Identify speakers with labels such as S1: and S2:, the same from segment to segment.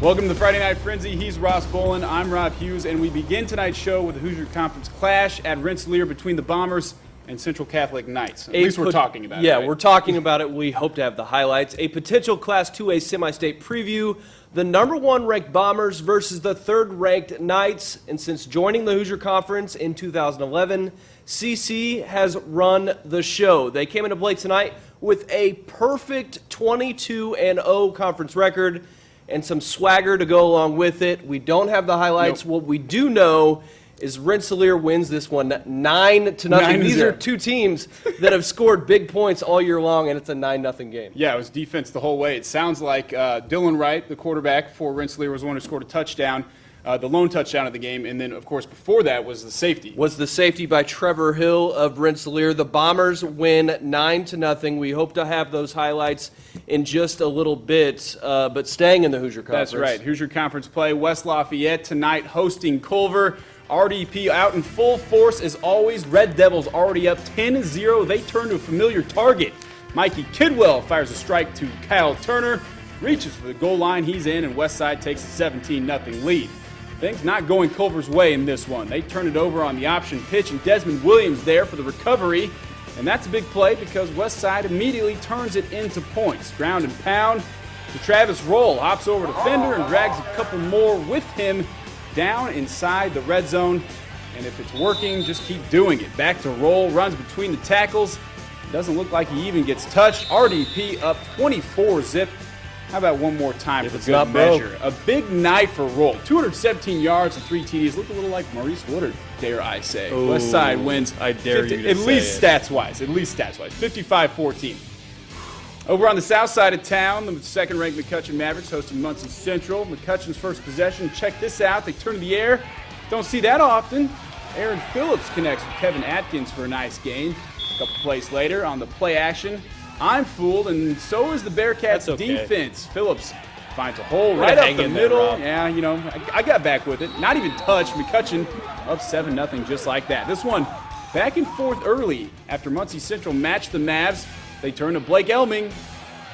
S1: Welcome to the Friday Night Frenzy. He's Ross Bolin. I'm Rob Hughes, and we begin tonight's show with the Hoosier Conference clash at Rensselaer between the Bombers and Central Catholic Knights. At least we're talking about it.
S2: Yeah,
S1: right?
S2: We're talking about it. We hope to have the highlights. A potential Class 2A semi-state preview. The number 1 ranked Bombers versus the 3rd ranked Knights. And since joining the Hoosier Conference in 2011, CC has run the show. They came into play tonight with a perfect 22-0 conference record and some swagger to go along with it. We don't have the highlights.
S1: Nope.
S2: What we do know is Rensselaer wins this one 9-0. These are two teams that have scored big points all year long, and it's a 9-0 game.
S1: Yeah, it was defense the whole way. It sounds like Dylan Wright, the quarterback for Rensselaer, was the one who scored a touchdown, the lone touchdown of the game, and then, of course, before that was the safety.
S2: Was the safety by Trevor Hill of Rensselaer. The Bombers win 9-0. We hope to have those highlights in just a little bit, but staying in the Hoosier Conference.
S1: That's right. Hoosier Conference play. West Lafayette tonight hosting Culver. RDP out in full force as always. Red Devils already up 10-0. They turn to a familiar target. Mikey Kidwell fires a strike to Kyle Turner. Reaches for the goal line. He's in, and Westside takes a 17-0 lead. Things not going Culver's way in this one. They turn it over on the option pitch, and Desmond Williams there for the recovery. And that's a big play because Westside immediately turns it into points. Ground and pound to Travis Roll. Hops over defender and drags a couple more with him down inside the red zone. And if it's working, just keep doing it. Back to Roll, runs between the tackles. Doesn't look like he even gets touched. RDP up 24-0. How about one more time for good measure? A big night for Roll. 217 yards and 3 TDs. Look a little like Maurice Woodard, dare I say.
S2: Ooh,
S1: Westside wins.
S2: I dare you to
S1: at
S2: say
S1: least
S2: it.
S1: stats-wise. 55-14. Over on the south side of town, the second-ranked McCutcheon Mavericks hosting Muncie Central. McCutcheon's first possession. Check this out. They turn to the air. Don't see that often. Aaron Phillips connects with Kevin Atkins for a nice gain. A couple plays later on the play action, I'm fooled, and so is the Bearcats' defense. Phillips finds a hole right up the middle. Yeah, you know, I got back with it. Not even touched. McCutcheon up 7-0 just like that. This one back and forth early after Muncie Central matched the Mavs. They turn to Blake Elming.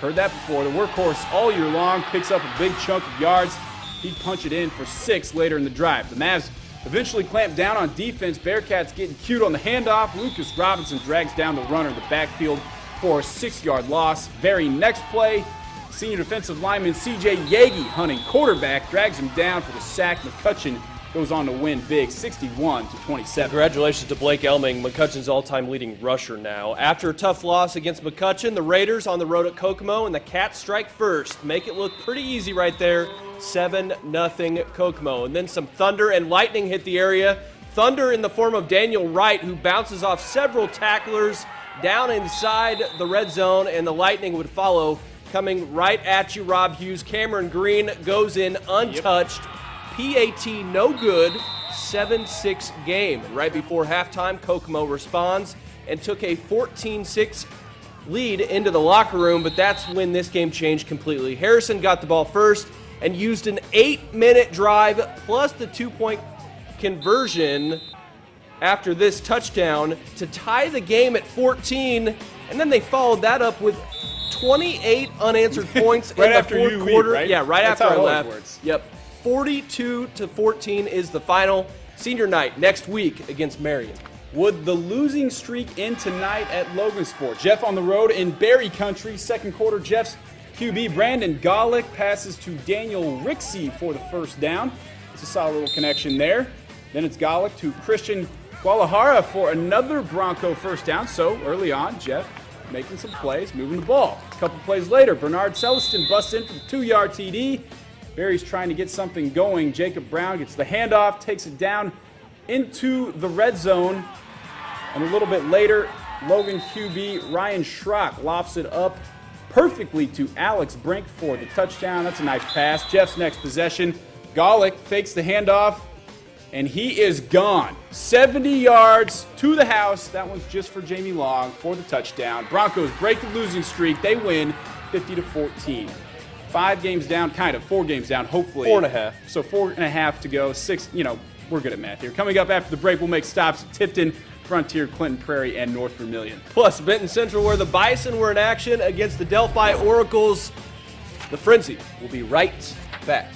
S1: Heard that before. The workhorse all year long picks up a big chunk of yards. He'd punch it in for 6 later in the drive. The Mavs eventually clamp down on defense. Bearcats getting cute on the handoff. Lucas Robinson drags down the runner in the backfield for a 6-yard loss. Very next play, senior defensive lineman C.J. Yagi hunting quarterback, drags him down for the sack. McCutcheon goes on to win big, 61-27.
S2: Congratulations to Blake Elming, McCutcheon's all-time leading rusher now. After a tough loss against McCutcheon, the Raiders on the road at Kokomo, and the Cats strike first. Make it look pretty easy right there, 7-0 Kokomo. And then some thunder and lightning hit the area. Thunder in the form of Daniel Wright, who bounces off several tacklers down inside the red zone, and the lightning would follow, coming right at you, Rob Hughes. Cameron Green goes in untouched. PAT no good, 7-6 game. Right before halftime, Kokomo responds and took a 14-6 lead into the locker room, but that's when this game changed completely. Harrison got the ball first and used an 8-minute drive plus the 2-point conversion after this touchdown to tie the game at 14, and then they followed that up with 28 unanswered points
S1: right
S2: in the
S1: after
S2: fourth
S1: you
S2: quarter.
S1: leave, right?
S2: Yeah, right
S1: That's
S2: after I
S1: how it
S2: left.
S1: works.
S2: Yep. 42-14 is the final. Senior night next week against Marion.
S1: Would the losing streak end tonight at Logansport? Jeff on the road in Berry Country. Second quarter, Jeff's QB Brandon Golick passes to Daniel Rixey for the first down. It's a solid little connection there. Then it's Golick to Christian Guadalajara for another Bronco first down. So early on, Jeff making some plays, moving the ball. A couple plays later, Bernard Celestin busts in for the 2-yard TD. Barry's trying to get something going. Jacob Brown gets the handoff, takes it down into the red zone. And a little bit later, Logan QB Ryan Schrock lofts it up perfectly to Alex Brink for the touchdown. That's a nice pass. Jeff's next possession, Golick fakes the handoff, and he is gone. 70 yards to the house. That one's just for Jamie Long for the touchdown. Broncos break the losing streak. They win 50-14. 5 games down, kind of 4 games down, hopefully.
S2: 4.5.
S1: So 4.5 to go. 6, we're good at math here. Coming up after the break, we'll make stops at Tipton, Frontier, Clinton Prairie, and North Vermilion.
S2: Plus, Benton Central, where the Bison were in action against the Delphi Oracles. The Frenzy will be right back.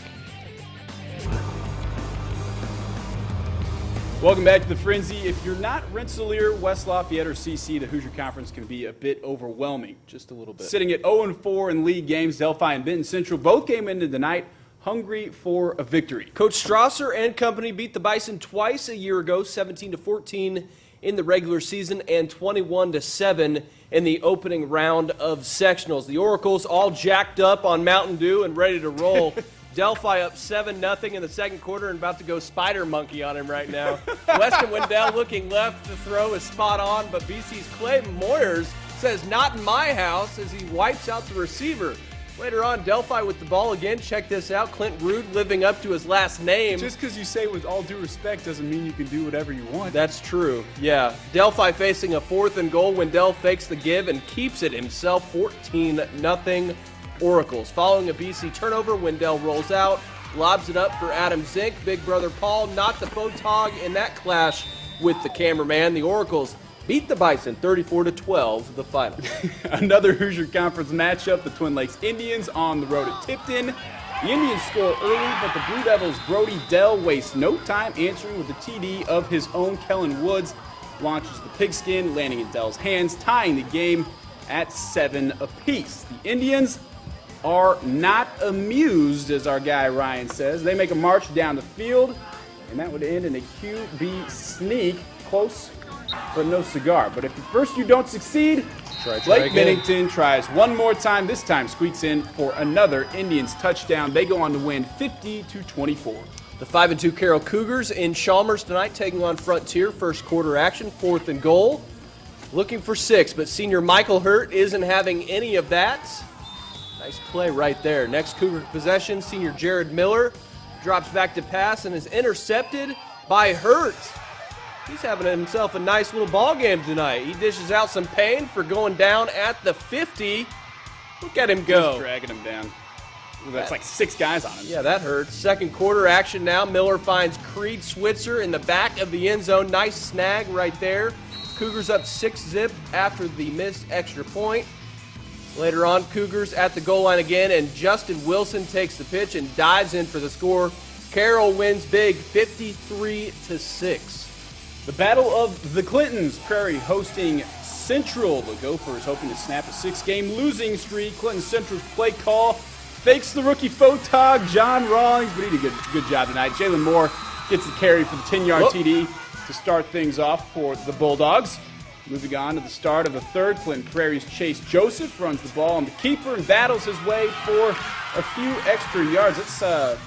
S1: Welcome back to the Frenzy. If you're not Rensselaer, West Lafayette, or CC, the Hoosier Conference can be a bit overwhelming.
S2: Just a little bit.
S1: Sitting at 0-4 in league games, Delphi and Benton Central both came into the night hungry for a victory.
S2: Coach Strasser and company beat the Bison twice a year ago, 17-14 in the regular season and 21-7 in the opening round of sectionals. The Oracles all jacked up on Mountain Dew and ready to roll. Delphi up 7-0 in the second quarter and about to go spider monkey on him right now. Weston Wendell looking left to throw is spot on, but BC's Clayton Moyers says not in my house as he wipes out the receiver. Later on, Delphi with the ball again. Check this out. Clint Rude living up to his last name.
S1: Just because you say with all due respect doesn't mean you can do whatever you want.
S2: That's true, yeah. Delphi facing a 4th and goal. Wendell fakes the give and keeps it himself, 14-0 Oracles. Following a BC turnover, Wendell rolls out, lobs it up for Adam Zink. Big brother Paul, not the photog in that clash with the cameraman. The Oracles beat the Bison 34-12, the final.
S1: Another Hoosier Conference matchup, the Twin Lakes Indians on the road at Tipton. The Indians score early, but the Blue Devils' Brody Dell wastes no time answering with a TD of his own. Kellen Woods launches the pigskin, landing in Dell's hands, tying the game at 7 apiece. The Indians are not amused, as our guy Ryan says. They make a march down the field, and that would end in a QB sneak. Close, but no cigar. But if at first you don't succeed, Blake Bennington tries one more time. This time squeaks in for another Indians touchdown. They go on to win 50-24.
S2: The 5-2 Carroll Cougars in Chalmers tonight taking on Frontier. First quarter action, 4th and goal. Looking for 6, but senior Michael Hurt isn't having any of that. Nice play right there. Next Cougar possession, senior Jared Miller drops back to pass and is intercepted by Hurt. He's having himself a nice little ball game tonight. He dishes out some pain for going down at the 50. Look at him go.
S1: Just dragging him down. That's like 6 guys on him.
S2: Yeah, that hurts. Second quarter action now. Miller finds Creed Switzer in the back of the end zone. Nice snag right there. Cougars up 6-0 after the missed extra point. Later on, Cougars at the goal line again, and Justin Wilson takes the pitch and dives in for the score. Carroll wins big, 53-6.
S1: The Battle of the Clintons, Prairie hosting Central. The Gophers hoping to snap a 6-game losing streak. Clinton Central's play call fakes the rookie photog, John Rawlings, but he did a good job tonight. Jalen Moore gets the carry for the 10-yard TD to start things off for the Bulldogs. Moving on to the start of the third, Clinton Prairie's Chase Joseph runs the ball on the keeper and battles his way for a few extra yards. That's a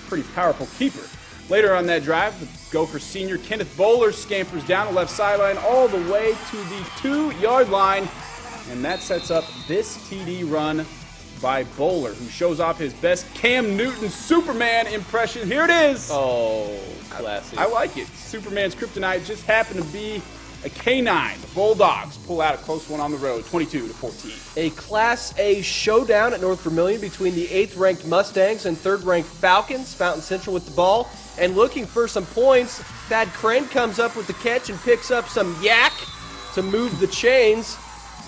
S1: pretty powerful keeper. Later on that drive, the Gopher senior Kenneth Bowler scampers down the left sideline all the way to the 2-yard line, and that sets up this TD run by Bowler, who shows off his best Cam Newton Superman impression. Here it is.
S2: Oh, classic.
S1: I like it. Superman's kryptonite just happened to be a K9. The Bulldogs pull out a close one on the road, 22-14.
S2: A Class A showdown at North Vermilion between the 8th-ranked Mustangs and 3rd-ranked Falcons. Fountain Central with the ball and looking for some points. Thad Crane comes up with the catch and picks up some yak to move the chains.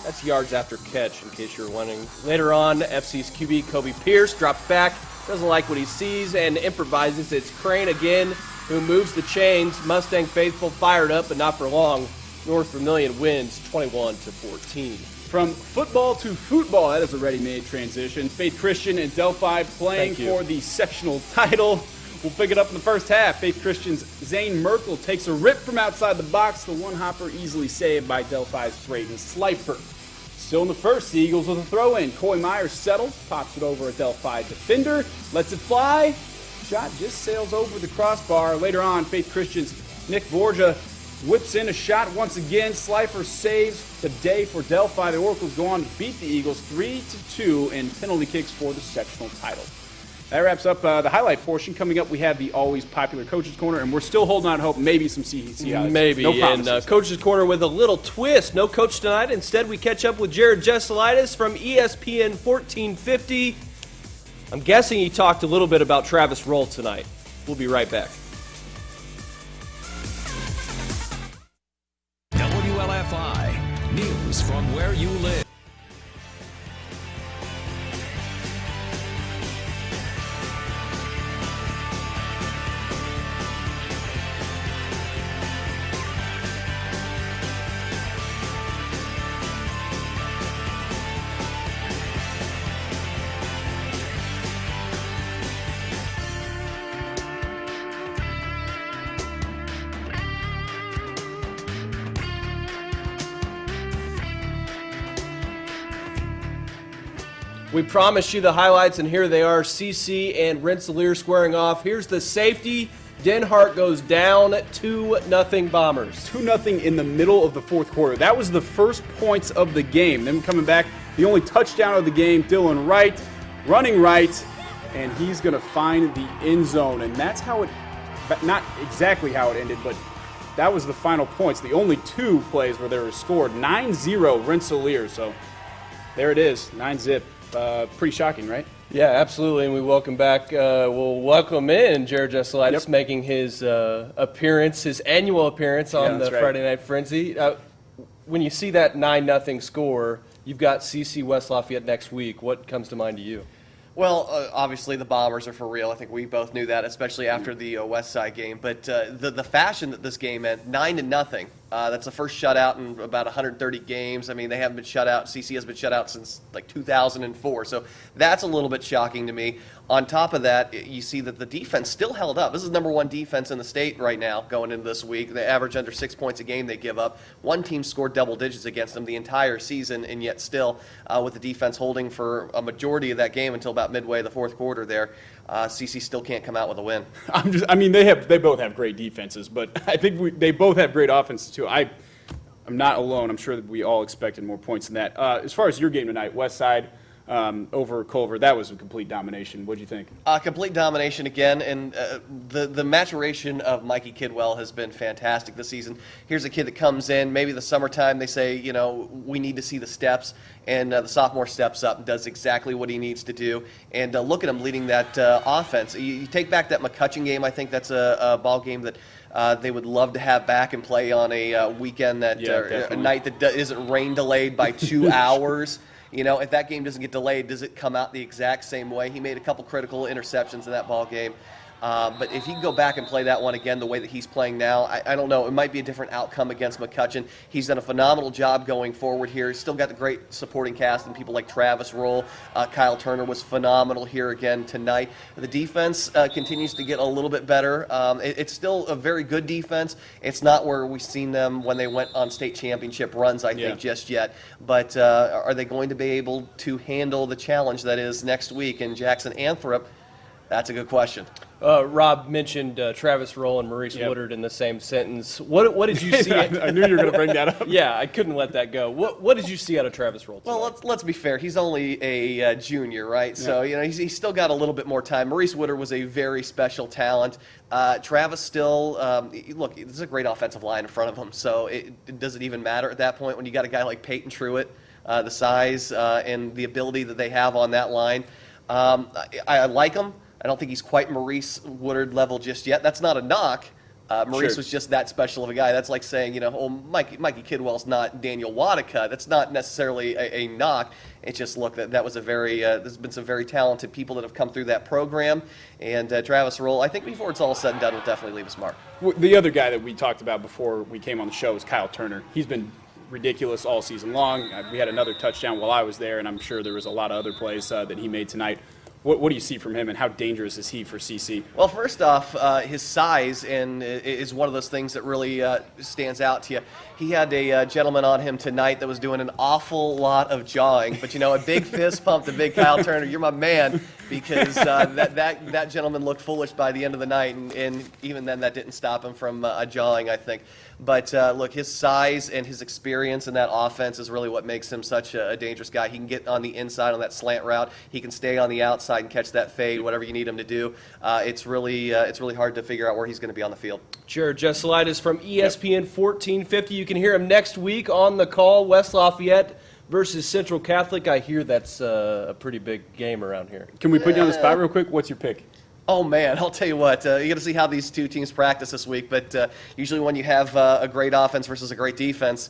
S2: That's yards after catch, in case you're wondering. Later on, FC's QB Kobe Pierce drops back, doesn't like what he sees, and improvises. It's Crane again who moves the chains. Mustang faithful fired up, but not for long. North Vermilion wins 21-14.
S1: From football to football, that is a ready-made transition. Faith Christian and Delphi playing for the sectional title. We'll pick it up in the first half. Faith Christian's Zane Merkel takes a rip from outside the box. The one-hopper easily saved by Delphi's Braden Slifer. Still in the first, the Eagles with a throw-in. Coy Myers settles, pops it over a Delphi defender, lets it fly. Shot just sails over the crossbar. Later on, Faith Christian's Nick Borgia whips in a shot once again. Slifer saves the day for Delphi. The Oracles go on to beat the Eagles 3-2 in penalty kicks for the sectional title. That wraps up the highlight portion. Coming up, we have the always popular Coach's Corner, and we're still holding on hope maybe some CEC highlights.
S2: Maybe.
S1: No
S2: and Coach's Corner with a little twist. No coach tonight. Instead, we catch up with Jared Jesselaitis from ESPN 1450. I'm guessing he talked a little bit about Travis Roll tonight. We'll be right back.
S3: WLFI, news from where you live.
S2: We promised you the highlights, and here they are. CC and Rensselaer squaring off. Here's the safety. Den Hart goes down 2-0 Bombers.
S1: 2-0 in the middle of the fourth quarter. That was the first points of the game. Then coming back, the only touchdown of the game, Dylan Wright, running right, and he's going to find the end zone. And that's how it, not exactly how it ended, but that was the final points. The only two plays where they were scored. 9-0 Rensselaer. So there it is, 9-zip. Pretty shocking, right?
S2: Yeah, absolutely, and we welcome back. We'll welcome in Jared Jesselaitis,
S1: Yep.
S2: making his appearance, his annual appearance on the
S1: that's right.
S2: Friday Night Frenzy. When you see that 9-0 score, you've got CC West Lafayette next week. What comes to mind to you?
S4: Well, obviously the Bombers are for real. I think we both knew that, especially after the West Side game. But the fashion that this game had, 9-0. That's the first shutout in about 130 games. I mean, they haven't been shut out. CC has been shut out since like 2004. So that's a little bit shocking to me. On top of that, you see that the defense still held up. This is number one defense in the state right now going into this week. They average under 6 points a game they give up. One team scored double digits against them the entire season, and yet still, with the defense holding for a majority of that game until about midway of the fourth quarter there, CC still can't come out with a win.
S1: They both have great defenses, but I think they both have great offenses too. I'm not alone. I'm sure that we all expected more points than that. As far as your game tonight, West Side over Culver, that was a complete domination. What do you think?
S4: Complete domination again, and the maturation of Mikey Kidwell has been fantastic this season. Here's a kid that comes in, maybe the summertime they say, we need to see the steps, and the sophomore steps up and does exactly what he needs to do. And look at him leading that offense. You take back that McCutcheon game, I think that's a ball game that they would love to have back and play on a weekend that a night that isn't rain delayed by 2 hours. If that game doesn't get delayed, does it come out the exact same way? He made a couple critical interceptions in that ball game. But if he can go back and play that one again the way that he's playing now, I don't know. It might be a different outcome against McCutcheon. He's done a phenomenal job going forward here. He's still got the great supporting cast and people like Travis Roll. Kyle Turner was phenomenal here again tonight. The defense continues to get a little bit better. It's still a very good defense. It's not where we've seen them when they went on state championship runs, I think, just yet. But are they going to be able to handle the challenge that is next week in Jackson Anthrop? That's a good question.
S2: Rob mentioned Travis Roll and Maurice Woodard in the same sentence. What did you see?
S1: I knew you were going to bring that up.
S2: Yeah, I couldn't let that go. What did you see out of Travis Roll tonight?
S4: Well, let's be fair. He's only a junior, right? Yeah. So he's still got a little bit more time. Maurice Woodard was a very special talent. Travis still look. This is a great offensive line in front of him. So does it even matter at that point when you got a guy like Peyton Truitt, the size and the ability that they have on that line? I like him. I don't think he's quite Maurice Woodard level just yet. That's not a knock. Maurice was just that special of a guy. That's like saying, Mikey Kidwell's not Daniel Wadicka. That's not necessarily a knock. It's just, look, that was a very, there's been some very talented people that have come through that program. And Travis Roll, I think before it's all said and done, will definitely leave his mark.
S1: The other guy that we talked about before we came on the show is Kyle Turner. He's been ridiculous all season long. We had another touchdown while I was there, and I'm sure there was a lot of other plays that he made tonight. What do you see from him, and how dangerous is he for CC?
S4: Well, first off, his size is one of those things that really stands out to you. He had a gentleman on him tonight that was doing an awful lot of jawing, but a big fist pump to big Kyle Turner. You're my man, because that gentleman looked foolish by the end of the night, and even then that didn't stop him from jawing, I think. But look, his size and his experience in that offense is really what makes him such a dangerous guy. He can get on the inside on that slant route. He can stay on the outside and catch that fade, whatever you need him to do. It's really hard to figure out where he's going to be on the field.
S2: Jared Jesselaitis from ESPN 1450. You can hear him next week on The Call, West Lafayette versus Central Catholic. I hear that's a pretty big game around here.
S1: Can we put you on the spot real quick? What's your pick?
S4: Oh, man, I'll tell you what. You got to see how these two teams practice this week. But usually when you have a great offense versus a great defense,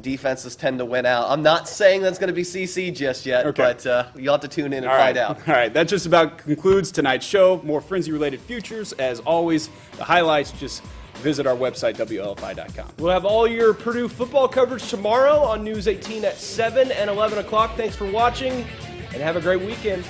S4: defenses tend to win out. I'm not saying that's going to be CC just yet, but you'll have to tune in and find out.
S1: All right, that just about concludes tonight's show. More Frenzy-related futures. As always, the highlights, just visit our website, WLFI.com.
S2: We'll have all your Purdue football coverage tomorrow on News 18 at 7 and 11 o'clock. Thanks for watching, and have a great weekend.